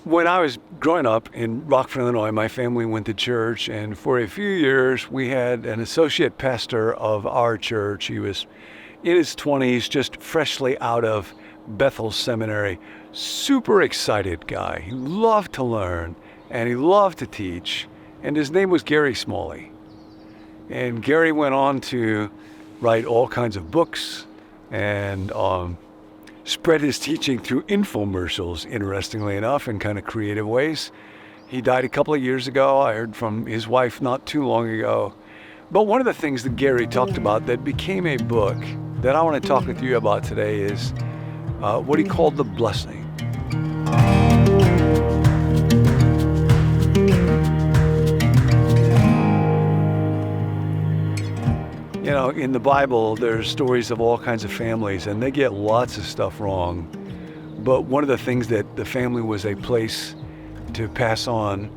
When I was growing up in Rockford, Illinois, my family went to church, and for a few years we had an associate pastor of our church. He was in his 20s, just freshly out of Bethel Seminary. Super excited guy. He loved to learn and he loved to teach, and his name was Gary Smalley. And Gary went on to write all kinds of books and spread his teaching through infomercials, interestingly enough, in kind of creative ways. He died a couple of years ago. I heard from his wife not too long ago. But one of the things that Gary talked about that became a book that I want to talk with you about today is what he called the blessing. You know, in the Bible, there's stories of all kinds of families, and they get lots of stuff wrong. But one of the things that the family was a place to pass on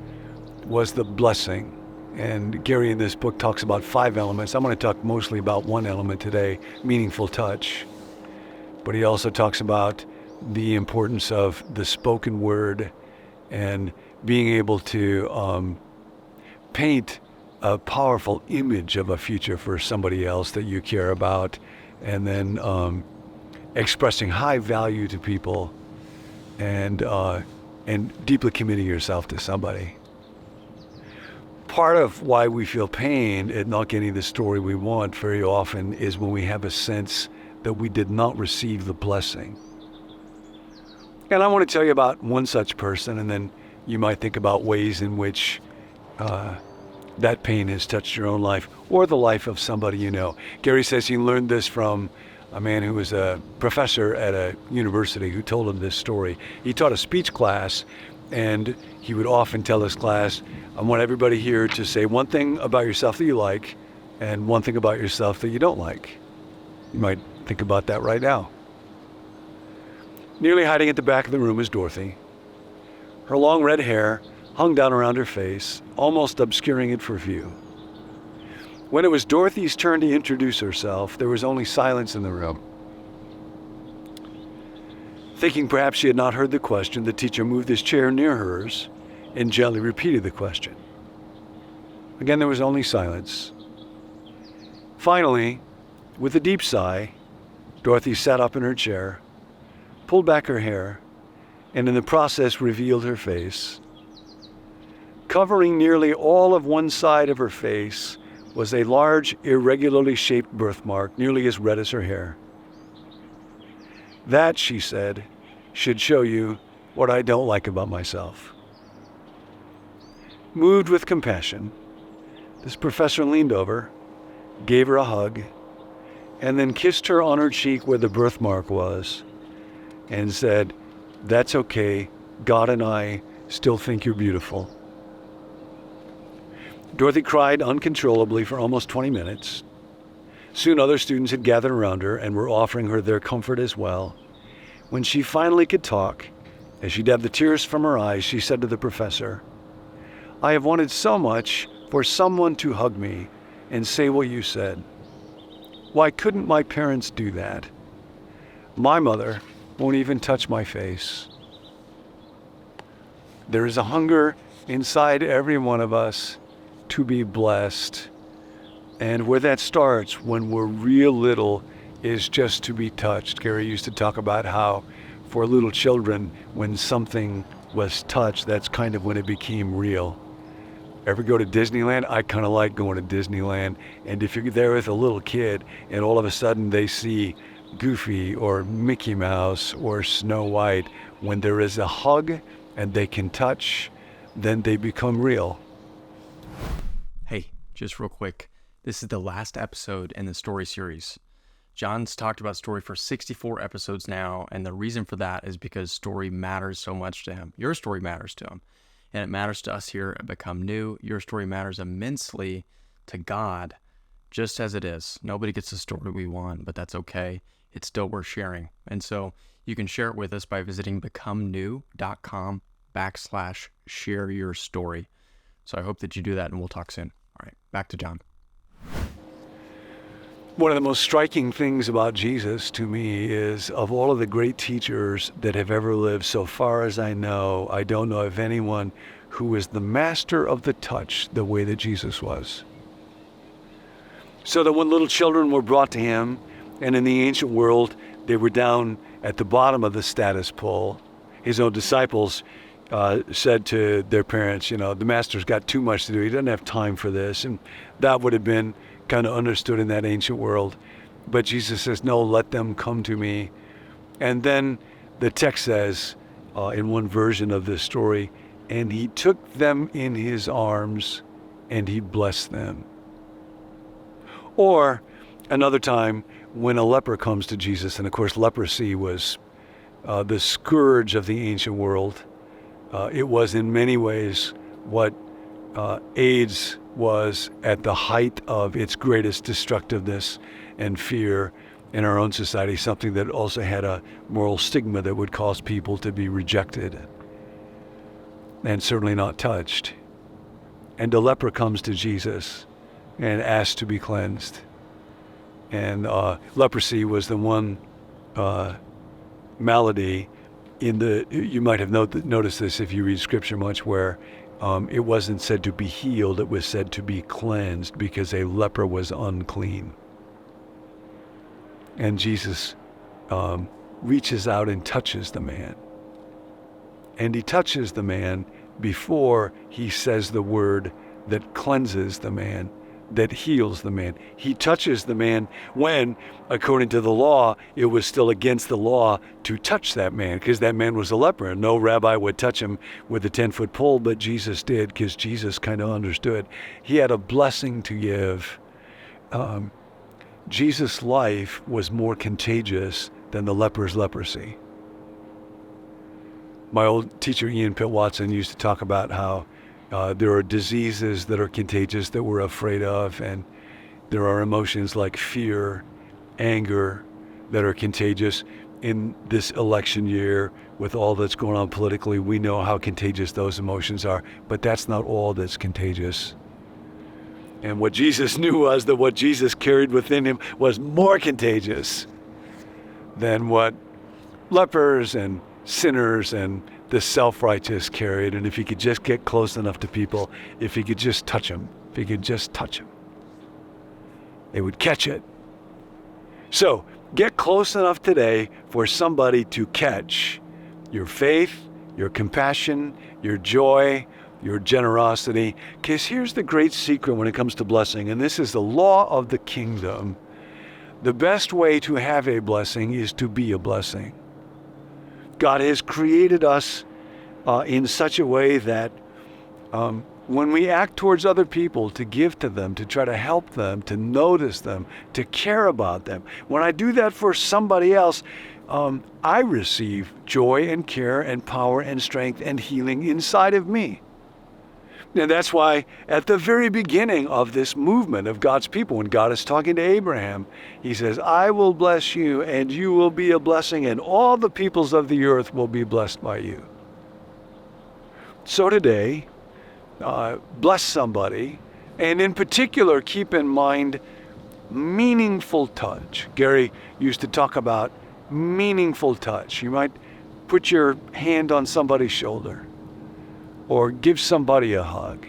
was the blessing. And Gary in this book talks about 5 elements. I'm going to talk mostly about one element today, meaningful touch. But he also talks about the importance of the spoken word and being able to paint a powerful image of a future for somebody else that you care about, and then expressing high value to people and deeply committing yourself to somebody. Part of why we feel pain at not getting the story we want very often is when we have a sense that we did not receive the blessing. And I want to tell you about one such person, and then you might think about ways in which that pain has touched your own life or the life of somebody you know. Gary says he learned this from a man who was a professor at a university who told him this story. He taught a speech class, and he would often tell his class, I want everybody here to say one thing about yourself that you like and one thing about yourself that you don't like. You might think about that right now. Nearly hiding at the back of the room is Dorothy. Her long red hair hung down around her face, almost obscuring it for view. When it was Dorothy's turn to introduce herself, there was only silence in the room. Thinking perhaps she had not heard the question, the teacher moved his chair near hers and gently repeated the question. Again, there was only silence. Finally, with a deep sigh, Dorothy sat up in her chair, pulled back her hair, and in the process revealed her face. Covering nearly all of one side of her face was a large, irregularly shaped birthmark, nearly as red as her hair. That, she said, should show you what I don't like about myself. Moved with compassion, this professor leaned over, gave her a hug, and then kissed her on her cheek where the birthmark was, and said, that's okay, God and I still think you're beautiful. Dorothy cried uncontrollably for almost 20 minutes. Soon other students had gathered around her and were offering her their comfort as well. When she finally could talk, as she dabbed the tears from her eyes, she said to the professor, I have wanted so much for someone to hug me and say what you said. Why couldn't my parents do that? My mother won't even touch my face. There is a hunger inside every one of us to be blessed. And where that starts when we're real little is just to be touched. Gary used to talk about how for little children, when something was touched, that's kind of when it became real. Ever go to Disneyland? I kind of like going to Disneyland. And if you're there with a little kid and all of a sudden they see Goofy or Mickey Mouse or Snow White, when there is a hug and they can touch, then they become real. Hey, just real quick, this is the last episode in the story series. John's talked about story for 64 episodes now, and the reason for that is because story matters so much to him. Your story matters to him, and it matters to us here at Become New. Your story matters immensely to God, just as it is. Nobody gets the story we want, but that's okay. It's still worth sharing. And so you can share it with us by visiting becomenew.com/share your story. So I hope that you do that, and we'll talk soon. All right, back to John. One of the most striking things about Jesus to me is, of all of the great teachers that have ever lived, so far as I know, I don't know of anyone who is the master of the touch the way that Jesus was. So that when little children were brought to him, and in the ancient world, they were down at the bottom of the status pole, his own disciples said to their parents, the master's got too much to do. He doesn't have time for this. And that would have been kind of understood in that ancient world. But Jesus says, no, let them come to me. And then the text says, in one version of this story, and he took them in his arms and he blessed them. Or another time when a leper comes to Jesus, and of course leprosy was the scourge of the ancient world. It was in many ways what AIDS was at the height of its greatest destructiveness and fear in our own society, something that also had a moral stigma that would cause people to be rejected and certainly not touched. And the leper comes to Jesus and asks to be cleansed. And leprosy was the one malady you might have noticed this if you read scripture much, where it wasn't said to be healed, it was said to be cleansed, because a leper was unclean. And Jesus reaches out and touches the man. And he touches the man before he says the word that cleanses the man, that heals the man. He touches the man when, according to the law, it was still against the law to touch that man, because that man was a leper, and no rabbi would touch him with a 10-foot pole, but Jesus did, because Jesus kind of understood. He had a blessing to give. Jesus' life was more contagious than the leper's leprosy. My old teacher, Ian Pitt Watson, used to talk about how there are diseases that are contagious that we're afraid of, and there are emotions like fear, anger that are contagious. In this election year, with all that's going on politically, we know how contagious those emotions are, but that's not all that's contagious. And what Jesus knew was that what Jesus carried within him was more contagious than what lepers and sinners and the self-righteous carried. And if he could just get close enough to people, if he could just touch them, they would catch it. So get close enough today for somebody to catch your faith, your compassion, your joy, your generosity. Because here's the great secret when it comes to blessing, and this is the law of the kingdom. The best way to have a blessing is to be a blessing. God has created us in such a way that when we act towards other people, to give to them, to try to help them, to notice them, to care about them, when I do that for somebody else, I receive joy and care and power and strength and healing inside of me. And that's why at the very beginning of this movement of God's people, when God is talking to Abraham, he says, I will bless you and you will be a blessing, and all the peoples of the earth will be blessed by you. So today, bless somebody, and in particular, keep in mind meaningful touch. Gary used to talk about meaningful touch. You might put your hand on somebody's shoulder, or give somebody a hug,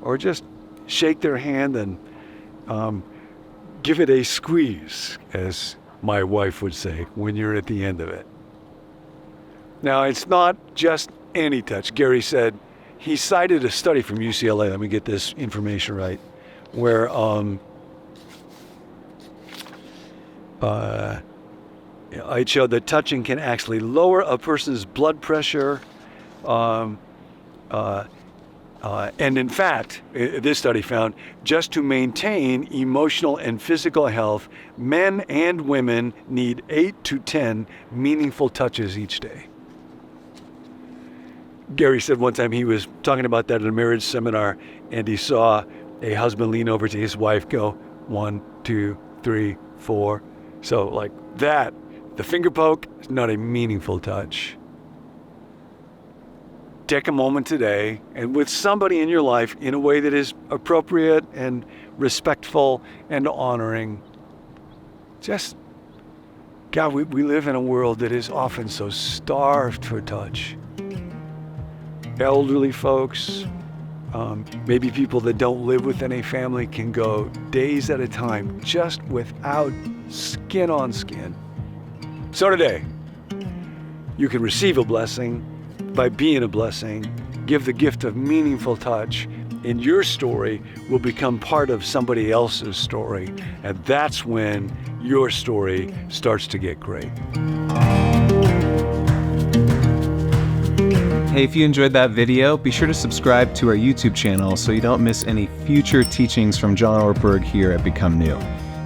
or just shake their hand and give it a squeeze, as my wife would say, when you're at the end of it. Now, it's not just any touch. Gary said, he cited a study from UCLA, let me get this information right, where it showed that touching can actually lower a person's blood pressure, and in fact, this study found, just to maintain emotional and physical health, men and women need 8 to 10 meaningful touches each day. Gary said one time he was talking about that at a marriage seminar, and he saw a husband lean over to his wife, go 1, 2, 3, 4. So like that, the finger poke is not a meaningful touch. Take a moment today, and with somebody in your life, in a way that is appropriate and respectful and honoring, just, God, we live in a world that is often so starved for touch. Elderly folks, maybe people that don't live with any family can go days at a time just without skin on skin. So today, you can receive a blessing by being a blessing, give the gift of meaningful touch, and your story will become part of somebody else's story. And that's when your story starts to get great. Hey, if you enjoyed that video, be sure to subscribe to our YouTube channel so you don't miss any future teachings from John Ortberg here at Become New.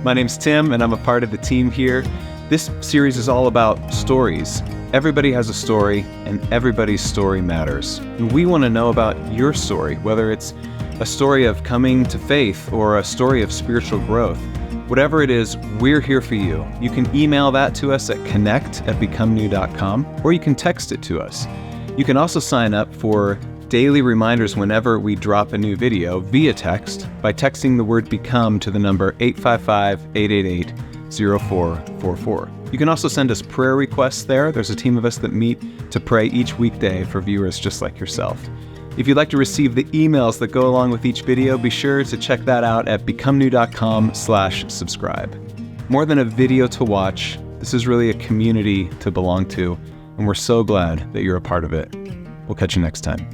My name's Tim, and I'm a part of the team here. This series is all about stories. Everybody has a story, and everybody's story matters. And we want to know about your story, whether it's a story of coming to faith or a story of spiritual growth. Whatever it is, we're here for you. You can email that to us at connect@becomenew.com, or you can text it to us. You can also sign up for daily reminders whenever we drop a new video via text by texting the word BECOME to the number 855-888-0444. You can also send us prayer requests there. There's a team of us that meet to pray each weekday for viewers just like yourself. If you'd like to receive the emails that go along with each video, be sure to check that out at becomenew.com/subscribe. More than a video to watch, this is really a community to belong to, and we're so glad that you're a part of it. We'll catch you next time.